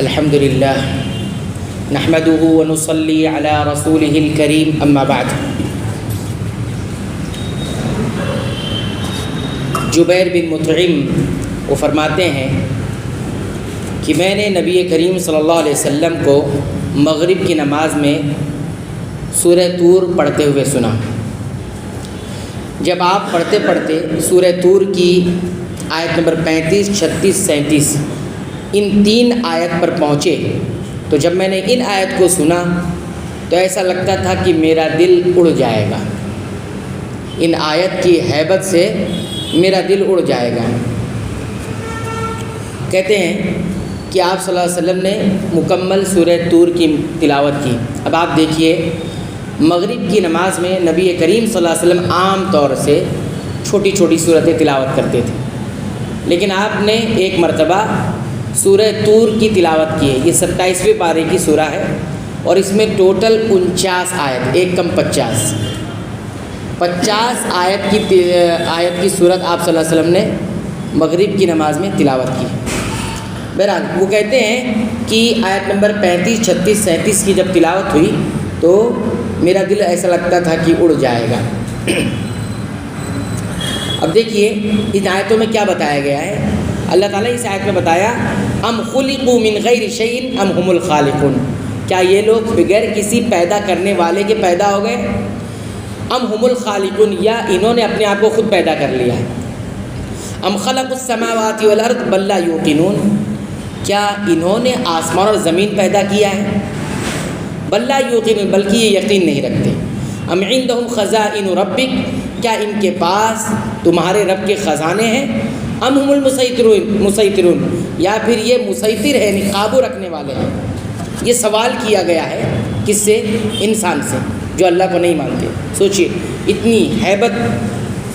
الحمد للہ نحمده ونصلی علی رسوله الکریم اما بعد۔ جبیر بن مطعم وہ فرماتے ہیں کہ میں نے نبی کریم صلی اللہ علیہ وسلم کو مغرب کی نماز میں سورہ طور پڑھتے ہوئے سنا۔ جب آپ پڑھتے پڑھتے سورہ طور کی آیت نمبر 35، 36، 37 ان 3 آیت پر پہنچے تو جب میں نے ان آیت کو سنا تو ایسا لگتا تھا کہ میرا دل اڑ جائے گا، ان آیت کی ہیبت سے میرا دل اڑ جائے گا۔ کہتے ہیں کہ آپ صلی اللہ علیہ وسلم نے مکمل سورہ طور کی تلاوت کی۔ اب آپ دیکھیے، مغرب کی نماز میں نبی کریم صلی اللہ علیہ وسلم عام طور سے چھوٹی چھوٹی صورتیں تلاوت کرتے تھے، لیکن آپ نے ایک مرتبہ سورہ طور کی تلاوت کی ہے۔ یہ 27ویں پارے کی سورہ ہے اور اس میں ٹوٹل 49 آیت، ایک کم 50 آیت کی صورت آپ صلی اللہ علیہ وسلم نے مغرب کی نماز میں تلاوت کی۔ بہرحال وہ کہتے ہیں کہ آیت نمبر 35، 36، 37 کی جب تلاوت ہوئی تو میرا دل ایسا لگتا تھا کہ اڑ جائے گا۔ اب دیکھیے ان آیتوں میں کیا بتایا گیا ہے۔ اللہ تعالیٰ اس آیت میں بتایا ام خلقوا من غیر شیء ام هم الخالقون، کیا یہ لوگ بغیر کسی پیدا کرنے والے کے پیدا ہو گئے، ام هم الخالقون یا انہوں نے اپنے آپ کو خود پیدا کر لیا ہے، ام خلقوا السماوات والارض بل لا یوقنون، کیا انہوں نے آسمان اور زمین پیدا کیا ہے، بل لا یوقنون بلکہ یہ یقین نہیں رکھتے، ام عندهم خزائن ربک، کیا ان کے پاس تمہارے رب کے خزانے ہیں، ام هم المسیطرون یا پھر یہ مسیطر ہے، یعنی قابو رکھنے والے ہیں۔ یہ سوال کیا گیا ہے کس سے؟ انسان سے جو اللہ کو نہیں مانتے۔ سوچئے اتنی ہیبت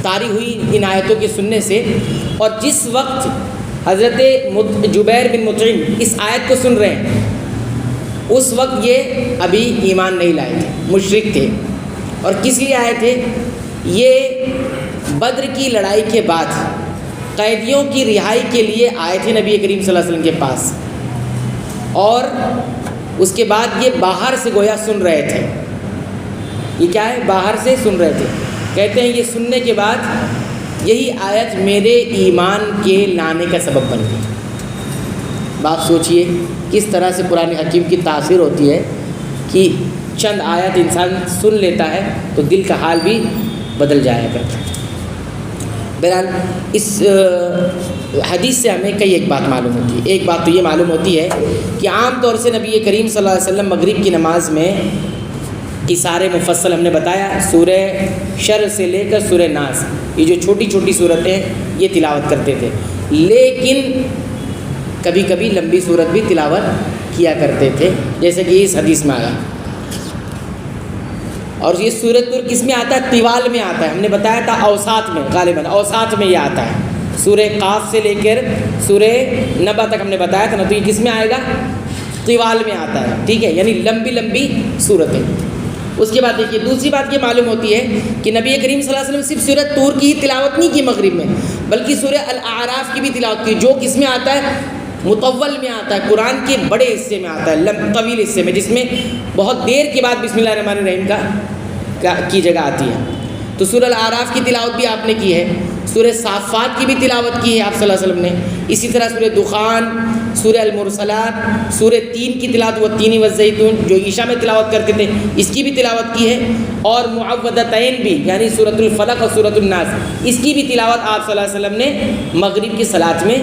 طاری ہوئی ان آیتوں کے سننے سے، اور جس وقت حضرت جبیر بن مطعم اس آیت کو سن رہے ہیں اس وقت یہ ابھی ایمان نہیں لائے تھے، مشرک تھے۔ اور کس لیے آئے تھے؟ یہ بدر کی لڑائی کے بعد قیدیوں کی رہائی کے لیے آئے تھے نبی کریم صلی اللہ علیہ وسلم کے پاس، اور اس کے بعد یہ باہر سے گویا سن رہے تھے۔ یہ کیا ہے؟ باہر سے سن رہے تھے۔ کہتے ہیں یہ سننے کے بعد یہی آیت میرے ایمان کے لانے کا سبب بن گئی۔ آپ سوچئے کس طرح سے قرآن حکیم کی تاثیر ہوتی ہے کہ چند آیت انسان سن لیتا ہے تو دل کا حال بھی بدل جایا کرتا ہے۔ بہرحال اس حدیث سے ہمیں کئی ایک بات معلوم ہوتی ہے۔ ایک بات تو یہ معلوم ہوتی ہے کہ عام طور سے نبی کریم صلی اللہ علیہ وسلم مغرب کی نماز میں کی سارے مفصل ہم نے بتایا، سورہ شر سے لے کر سورہ ناس، یہ جو چھوٹی چھوٹی صورتیں یہ تلاوت کرتے تھے، لیکن کبھی کبھی لمبی صورت بھی تلاوت کیا کرتے تھے، جیسے کہ اس حدیث میں آیا۔ اور یہ سورہ طور کس میں آتا ہے؟ طوال میں آتا ہے۔ ہم نے بتایا تھا اوساط میں، غالباً اوساط میں یہ آتا ہے۔ سورہ قاف سے لے کر سورہ نبا تک ہم نے بتایا تھا نا، تو یہ کس میں آئے گا؟ طوال میں آتا ہے، ٹھیک ہے، یعنی لمبی لمبی صورتیں۔ اس کے بعد دیکھیے دوسری بات یہ معلوم ہوتی ہے کہ نبی کریم صلی اللہ علیہ وسلم صرف سورہ طور کی ہی تلاوت نہیں کی مغرب میں، بلکہ سورہ الاعراف کی بھی تلاوت کی، جو کس میں آتا ہے؟ مطول میں آتا ہے، قرآن کے بڑے حصے میں آتا ہے، طویل حصے میں، جس میں بہت دیر کے بعد بسم اللہ الرحمن الرحیم کی جگہ آتی ہے۔ تو سورہ الاعراف کی تلاوت بھی آپ نے کی ہے، سورہ صافات کی بھی تلاوت کی ہے آپ صلی اللہ علیہ وسلم نے، اسی طرح سورہ دخان، سورہ المرسلات، سورہ 3 کی تلاوت والتین والزیتون جو عشاء میں تلاوت کرتے تھے، اس کی بھی تلاوت کی ہے، اور معوذتین بھی یعنی سورۃ الفلق اور سورۃ الناس، اس کی بھی تلاوت آپ صلی اللہ علیہ وسلم نے مغرب کی صلاۃ میں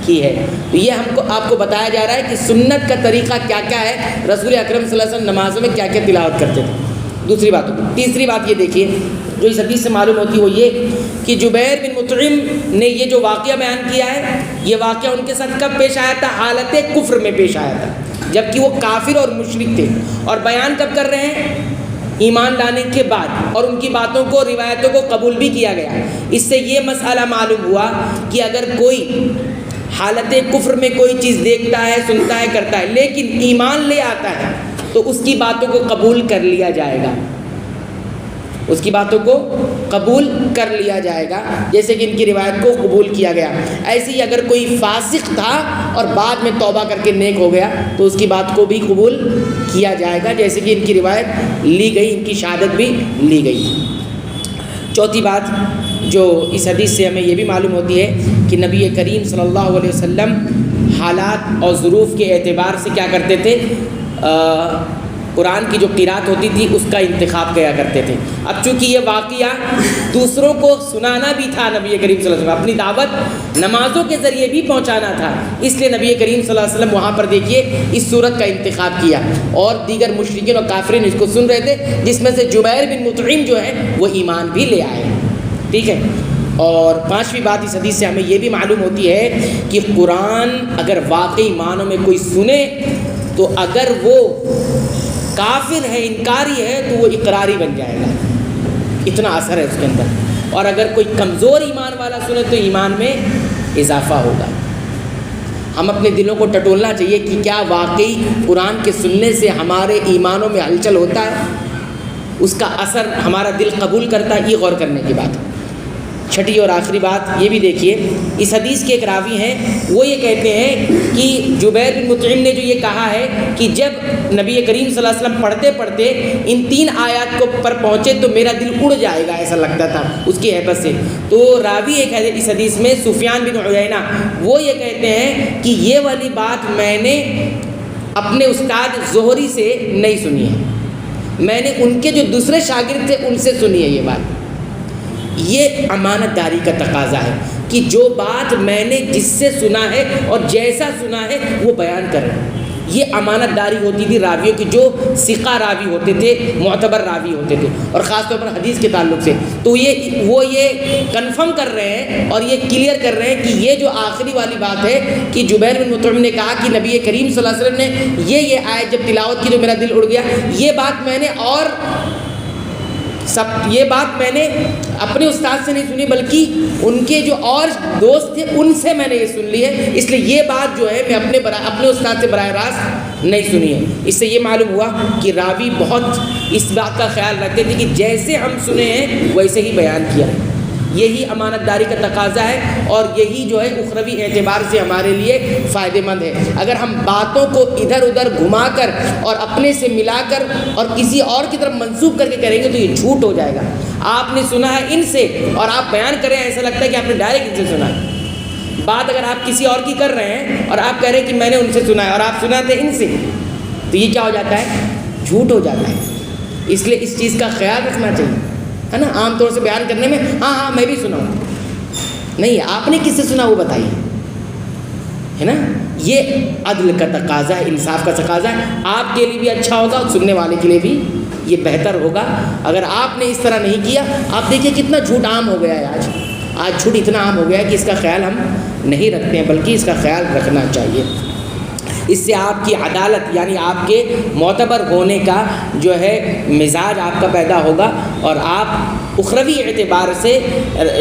کی ہے۔ تو یہ آپ کو بتایا جا رہا ہے کہ سنت کا طریقہ کیا کیا ہے، رسول اکرم صلی اللہ علیہ وسلم نمازوں میں کیا کیا تلاوت کرتے تھے۔ دوسری بات ہوتی۔ تیسری بات یہ دیکھیے جو اس حدیث سے معلوم ہوتی ہے وہ یہ کہ جبیر بن مطعم نے یہ جو واقعہ بیان کیا ہے، یہ واقعہ ان کے ساتھ کب پیش آیا تھا؟ حالت کفر میں پیش آیا تھا، جبکہ وہ کافر اور مشرک تھے، اور بیان کب کر رہے ہیں؟ ایمان لانے کے بعد، اور ان کی باتوں کو، روایتوں کو قبول بھی کیا گیا۔ اس سے یہ مسئلہ معلوم ہوا کہ اگر کوئی حالت کفر میں کوئی چیز دیکھتا ہے، سنتا ہے، کرتا ہے، لیکن ایمان لے آتا ہے تو اس کی باتوں کو قبول کر لیا جائے گا، اس کی باتوں کو قبول کر لیا جائے گا، جیسے کہ ان کی روایت کو قبول کیا گیا۔ ایسے ہی اگر کوئی فاسق تھا اور بعد میں توبہ کر کے نیک ہو گیا تو اس کی بات کو بھی قبول کیا جائے گا، جیسے کہ ان کی روایت لی گئی، ان کی شہادت بھی لی گئی۔ چوتھی بات جو اس حدیث سے ہمیں یہ بھی معلوم ہوتی ہے کہ نبی کریم صلی اللہ علیہ وسلم حالات اور ظروف کے اعتبار سے کیا کرتے تھے، قرآن کی جو قرات ہوتی تھی اس کا انتخاب کیا کرتے تھے۔ اب چونکہ یہ واقعہ دوسروں کو سنانا بھی تھا، نبی کریم صلی اللہ علیہ وسلم اپنی دعوت نمازوں کے ذریعے بھی پہنچانا تھا، اس لیے نبی کریم صلی اللہ علیہ وسلم وہاں پر دیکھیے اس صورت کا انتخاب کیا، اور دیگر مشرکین اور کافرین اس کو سن رہے تھے، جس میں سے جبیر بن مطعم جو ہے وہ ایمان بھی لے آئے۔ ٹھیک ہے۔ اور پانچویں بات اس حدیث سے ہمیں یہ بھی معلوم ہوتی ہے کہ قرآن اگر واقعی معنوں میں کوئی سنے تو اگر وہ کافر ہے، انکاری ہے، تو وہ اقراری بن جائے گا، اتنا اثر ہے اس کے اندر، اور اگر کوئی کمزور ایمان والا سنے تو ایمان میں اضافہ ہوگا۔ ہم اپنے دلوں کو ٹٹولنا چاہیے کہ کیا واقعی قرآن کے سننے سے ہمارے ایمانوں میں ہلچل ہوتا ہے، اس کا اثر ہمارا دل قبول کرتا ہے، یہ غور کرنے کی بات ہے۔ چھٹی اور آخری بات یہ بھی دیکھیے، اس حدیث کے ایک راوی ہیں، وہ یہ کہتے ہیں کہ جبیر بن مطعم نے جو یہ کہا ہے کہ جب نبی کریم صلی اللہ علیہ وسلم پڑھتے پڑھتے ان 3 آیات کو پر پہنچے تو میرا دل اڑ جائے گا، ایسا لگتا تھا اس کی ہیبت سے۔ تو راوی ایک ہے اس حدیث میں سفیان بن عیینہ، وہ یہ کہتے ہیں کہ یہ والی بات میں نے اپنے استاد زہری سے نہیں سنی ہے، میں نے ان کے جو دوسرے شاگرد تھے ان سے سنی ہے یہ بات۔ یہ امانت داری کا تقاضا ہے کہ جو بات میں نے جس سے سنا ہے اور جیسا سنا ہے وہ بیان کریں، یہ امانت داری ہوتی تھی راویوں کی، جو ثقہ راوی ہوتے تھے، معتبر راوی ہوتے تھے، اور خاص طور پر حدیث کے تعلق سے۔ تو وہ یہ کنفرم کر رہے ہیں اور یہ کلیئر کر رہے ہیں کہ یہ جو آخری والی بات ہے کہ جبیر بن مطعم نے کہا کہ نبی کریم صلی اللہ علیہ وسلم نے یہ آیت جب تلاوت کی تو میرا دل اڑ گیا، یہ بات میں نے یہ بات میں نے اپنے استاد سے نہیں سنی بلکہ ان کے جو اور دوست تھے ان سے میں نے یہ سن لی ہے، اس لیے یہ بات جو ہے میں اپنے استاد سے براہ راست نہیں سنی ہے۔ اس سے یہ معلوم ہوا کہ راوی بہت اس بات کا خیال رکھتے تھے کہ جیسے ہم سنے ہیں ویسے ہی بیان کیا ہے۔ یہی امانت داری کا تقاضا ہے، اور یہی جو ہے اخروی اعتبار سے ہمارے لیے فائدہ مند ہے۔ اگر ہم باتوں کو ادھر ادھر گھما کر اور اپنے سے ملا کر اور کسی اور کی طرف منسوب کر کے کریں گے تو یہ جھوٹ ہو جائے گا۔ آپ نے سنا ہے ان سے اور آپ بیان کریں، ایسا لگتا ہے کہ آپ نے ڈائریکٹ ان سے سنا ہے۔ بات اگر آپ کسی اور کی کر رہے ہیں اور آپ کہہ رہے ہیں کہ میں نے ان سے سنا ہے اور آپ سنا تھے ان سے، تو یہ کیا ہو جاتا ہے؟ جھوٹ ہو جاتا ہے۔ اس لیے اس چیز کا خیال رکھنا چاہیے، ہے نا۔ عام طور سے بیان کرنے میں ہاں میں بھی سنا ہوں، نہیں، آپ نے کس سے سنا وہ بتائیے، ہے نا۔ یہ عدل کا تقاضا ہے، انصاف کا تقاضا ہے۔ آپ کے لیے بھی اچھا ہوگا اور سننے والے کے لیے بھی یہ بہتر ہوگا۔ اگر آپ نے اس طرح نہیں کیا، آپ دیکھیں کتنا جھوٹ عام ہو گیا ہے آج جھوٹ اتنا عام ہو گیا ہے کہ اس کا خیال ہم نہیں رکھتے ہیں، بلکہ اس کا خیال رکھنا چاہیے۔ اس سے آپ کی عدالت یعنی آپ کے معتبر ہونے کا جو ہے مزاج آپ کا پیدا ہوگا، اور آپ اخروی اعتبار سے،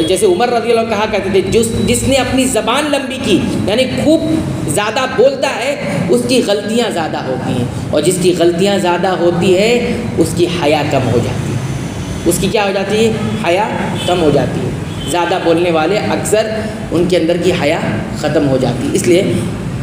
جیسے عمر رضی اللہ عنہ کہا کرتے تھے، جس نے اپنی زبان لمبی کی یعنی خوب زیادہ بولتا ہے اس کی غلطیاں زیادہ ہوتی ہیں، اور جس کی غلطیاں زیادہ ہوتی ہے اس کی حیا کم ہو جاتی ہے۔ اس کی کیا ہو جاتی ہے؟ حیا کم ہو جاتی ہے۔ زیادہ بولنے والے اکثر ان کے اندر کی حیا ختم ہو جاتی ہے۔ اس لیے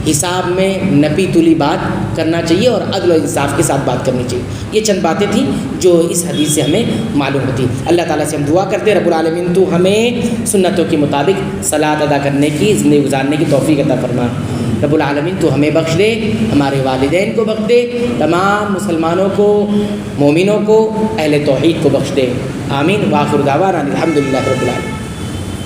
حساب میں نپی تلی بات کرنا چاہیے اور عدل و انصاف کے ساتھ بات کرنی چاہیے۔ یہ چند باتیں تھیں جو اس حدیث سے ہمیں معلوم ہوتی۔ اللہ تعالیٰ سے ہم دعا کرتے ہیں رب العالمین تو ہمیں سنتوں کے مطابق صلاۃ ادا کرنے کی، زندگی گزارنے کی توفیق عطا فرما۔ رب العالمین تو ہمیں بخش دے، ہمارے والدین کو بخش دے، تمام مسلمانوں کو، مومنوں کو، اہل توحید کو بخش دے، آمین۔ وآخر دعوانا الحمدللہ رب العالمین۔